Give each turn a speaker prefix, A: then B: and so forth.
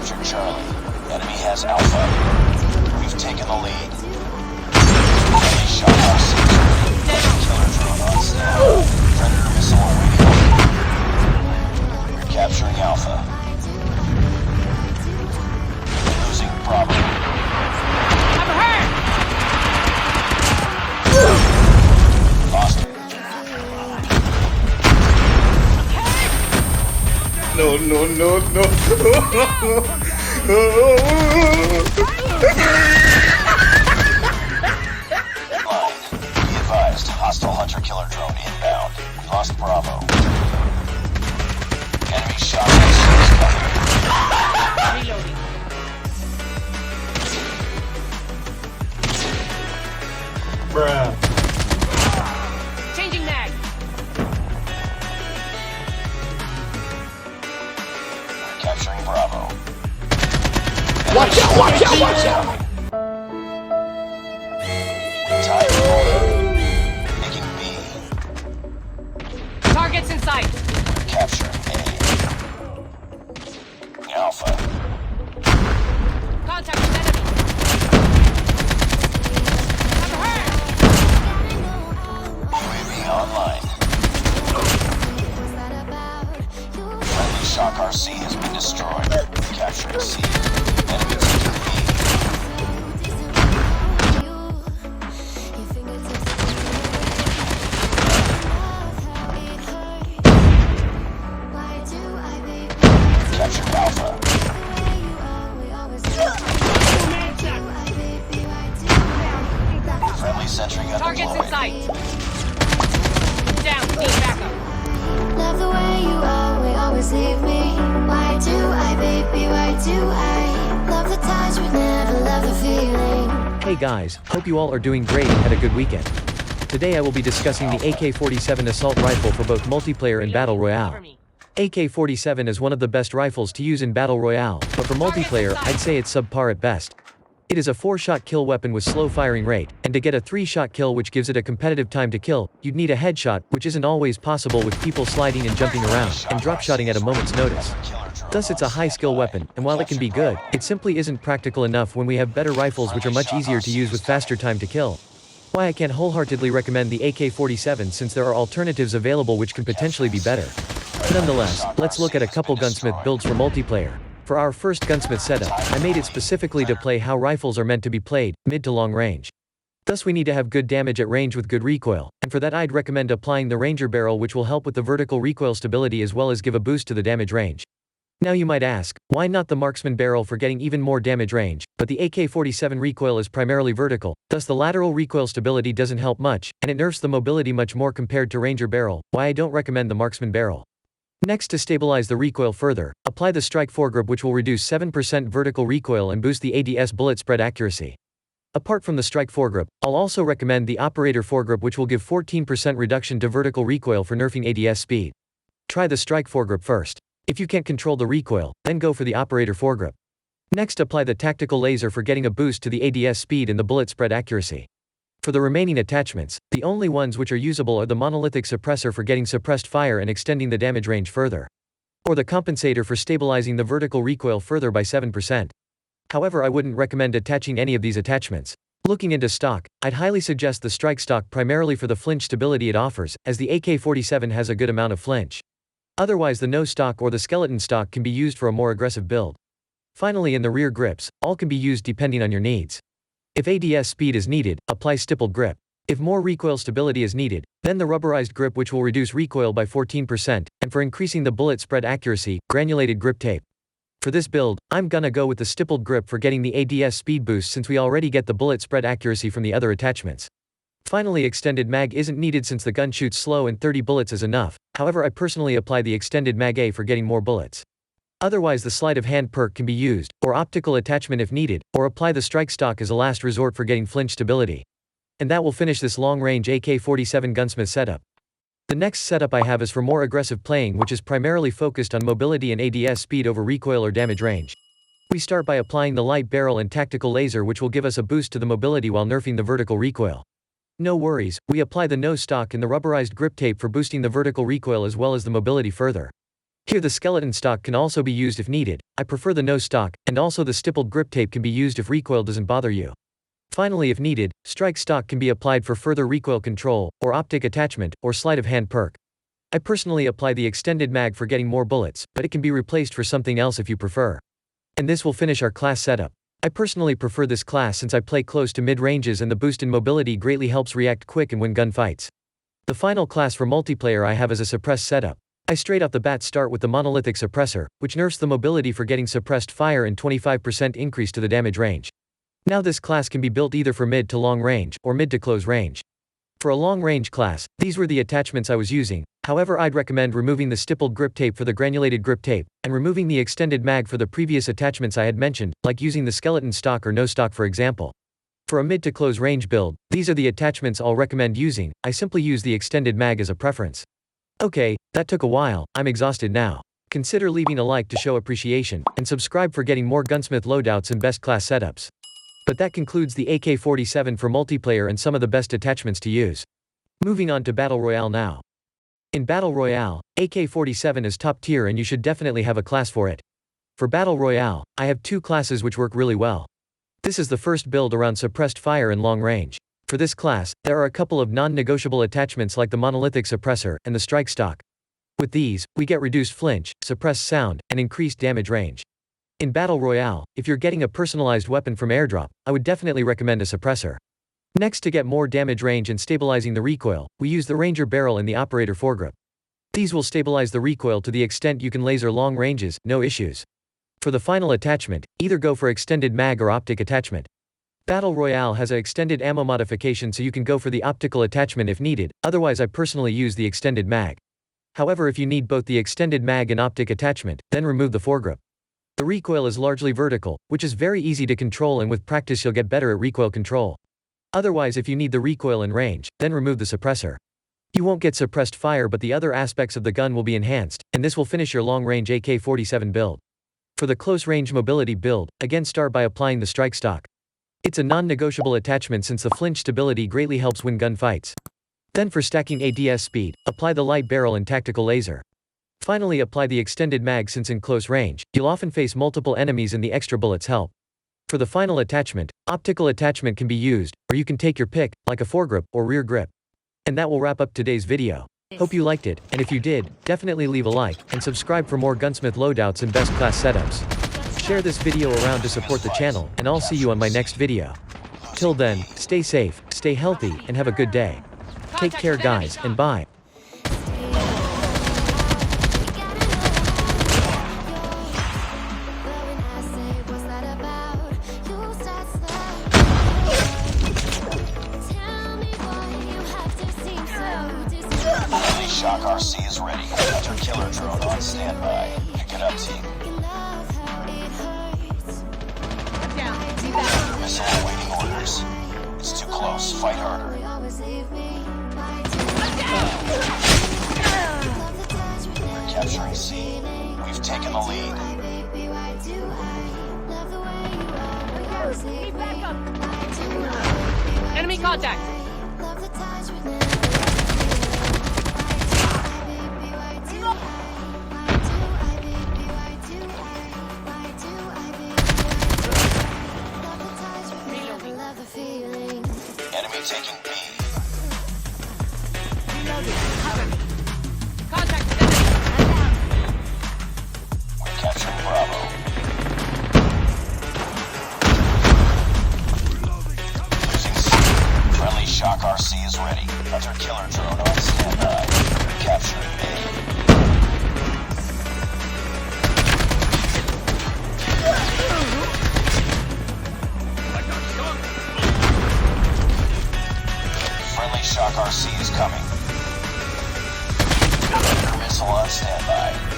A: captured Charlie. Enemy has Alpha. We've taken the lead. Enemy shot our sector. Killer drone on stand. Predator missile awaiting. We're capturing Alpha. Losing Bravo.
B: I'm hurt!
A: Lost.
C: No, no, no, no.
A: Line. Be advised, hostile hunter-killer drone inbound. We lost Bravo. Enemy shot at
B: Reloading.
C: Bruh.
B: Changing mag.
A: capturing Bravo.
C: Watch out, watch out, watch out!
A: Tied Bravo. Taking B.
B: Targets in sight.
A: Capturing A. Alpha.
B: Contact with enemy. I'm hurt.
A: UAV online. Friendly Shock RC has been destroyed. Capturing C. Enemy taking B. Captured Alpha. Friendly sentry gun
B: Targets in
A: deployed.
B: sight. Down. Need backup.
D: Love the way you always leave me. Why do I, baby, why do I? Love the touch, but never love the feeling.
E: Hey guys, hope you all are doing great and had a good weekend. Today I will be discussing the AK-47 assault rifle for both multiplayer and battle royale.
B: Cover me.
E: AK-47 is one of the best rifles to use in battle royale, but for multiplayer I'd say it's subpar at best. It is a 4-shot kill weapon with slow firing rate, and to get a 3-shot kill which gives it a competitive time to kill, you'd need a headshot, which isn't always possible with people sliding and jumping around, and drop-shotting at a moment's notice. Thus it's a high-skill weapon, and while it can be good, it simply isn't practical enough when we have better rifles which are much easier to use with faster time to kill. Why I can't wholeheartedly recommend the AK-47 since there are alternatives available which can potentially be better. Nonetheless, let's look at a couple gunsmith builds for multiplayer. For our first gunsmith setup, I made it specifically to play how rifles are meant to be played, mid to long range. Thus we need to have good damage at range with good recoil, and for that I'd recommend applying the Ranger barrel which will help with the vertical recoil stability as well as give a boost to the damage range. Now you might ask, why not the Marksman barrel for getting even more damage range, but the AK-47 recoil is primarily vertical, thus the lateral recoil stability doesn't help much, and it nerfs the mobility much more compared to Ranger barrel, why I don't recommend the Marksman barrel. Next, to stabilize the recoil further, apply the Strike foregrip which will reduce 7% vertical recoil and boost the ADS bullet spread accuracy. Apart from the Strike foregrip, I'll also recommend the Operator foregrip which will give 14% reduction to vertical recoil for nerfing ADS speed. Try the Strike foregrip first. If you can't control the recoil, then go for the Operator foregrip. Next, apply the Tactical laser for getting a boost to the ADS speed and the bullet spread accuracy. For the remaining attachments, the only ones which are usable are the Monolithic suppressor for getting suppressed fire and extending the damage range further, or the Compensator for stabilizing the vertical recoil further by 7%. However, I wouldn't recommend attaching any of these attachments. Looking into stock, I'd highly suggest the Strike stock primarily for the flinch stability it offers, as the AK-47 has a good amount of flinch. Otherwise the no stock or the skeleton stock can be used for a more aggressive build. Finally, in the rear grips, all can be used depending on your needs. If ADS speed is needed, apply stippled grip. If more recoil stability is needed, then the rubberized grip which will reduce recoil by 14%, and for increasing the bullet spread accuracy, granulated grip tape. For this build, I'm gonna go with the stippled grip for getting the ADS speed boost since we already get the bullet spread accuracy from the other attachments. Finally, extended mag isn't needed since the gun shoots slow and 30 bullets is enough, however I personally apply the extended mag A for getting more bullets. Otherwise the sleight of hand perk can be used, or optical attachment if needed, or apply the Strike stock as a last resort for getting flinch stability. And that will finish this long-range AK-47 gunsmith setup. The next setup I have is for more aggressive playing which is primarily focused on mobility and ADS speed over recoil or damage range. We start by applying the light barrel and tactical laser which will give us a boost to the mobility while nerfing the vertical recoil. No worries, we apply the no stock and the rubberized grip tape for boosting the vertical recoil as well as the mobility further. Here the skeleton stock can also be used if needed. I prefer the no stock, and also the stippled grip tape can be used if recoil doesn't bother you. Finally, if needed, strike stock can be applied for further recoil control, or optic attachment, or sleight of hand perk. I personally apply the extended mag for getting more bullets, but it can be replaced for something else if you prefer. And this will finish our class setup. I personally prefer this class since I play close to mid-ranges and the boost in mobility greatly helps react quick and win gunfights. The final class for multiplayer I have is a suppressed setup. I straight off the bat start with the monolithic suppressor, which nerfs the mobility for getting suppressed fire and 25% increase to the damage range. Now this class can be built either for mid to long range, or mid to close range. For a long range class, these were the attachments I was using. However, I'd recommend removing the stippled grip tape for the granulated grip tape, and removing the extended mag for the previous attachments I had mentioned, like using the skeleton stock or no stock for example. For a mid to close range build, these are the attachments I'll recommend using. I simply use the extended mag as a preference. Okay, that took a while, I'm exhausted now. Consider leaving a like to show appreciation, and subscribe for getting more gunsmith loadouts and best class setups. But that concludes the AK-47 for multiplayer and some of the best attachments to use. Moving on to Battle Royale now. In Battle Royale, AK-47 is top tier and you should definitely have a class for it. For Battle Royale, I have two classes which work really well. This is the first build around suppressed fire and long range. For this class, there are a couple of non-negotiable attachments like the monolithic suppressor and the strike stock. With these, we get reduced flinch, suppressed sound, and increased damage range. In Battle Royale, if you're getting a personalized weapon from airdrop, I would definitely recommend a suppressor. Next, to get more damage range and stabilizing the recoil, we use the Ranger barrel and the operator foregrip. These will stabilize the recoil to the extent you can laser long ranges, no issues. For the final attachment, either go for extended mag or optic attachment. Battle Royale has an extended ammo modification so you can go for the optical attachment if needed, otherwise I personally use the extended mag. However, if you need both the extended mag and optic attachment, then remove the foregrip. The recoil is largely vertical, which is very easy to control and with practice you'll get better at recoil control. Otherwise, if you need the recoil and range, then remove the suppressor. You won't get suppressed fire but the other aspects of the gun will be enhanced, and this will finish your long-range AK-47 build. For the close-range mobility build, again start by applying the strike stock. It's a non-negotiable attachment since the flinch stability greatly helps win gunfights. Then for stacking ADS speed, apply the light barrel and tactical laser. Finally, apply the extended mag since in close range, you'll often face multiple enemies and the extra bullets help. For the final attachment, optical attachment can be used, or you can take your pick, like a foregrip or rear grip. And that will wrap up today's video. Hope you liked it, and if you did, definitely leave a like, and subscribe for more gunsmith loadouts and best class setups. Share this video around to support the channel, and I'll see you on my next video. Till then, stay safe, stay healthy, and have a good day. Take care guys, and bye.
A: Shock RC is ready. Hunter killer drone on standby. Pick it up, team. Missile awaiting orders. It's too close. Fight harder. We're capturing C. We've taken the lead.
B: Enemy contact!
A: Enemy taking B.
B: Contact!
A: We're capturing Bravo. Losing C. Friendly Shock RC is ready. Hunter killer drone on standby. We're capturing A. Friendly Shock RC is coming. Missile on standby.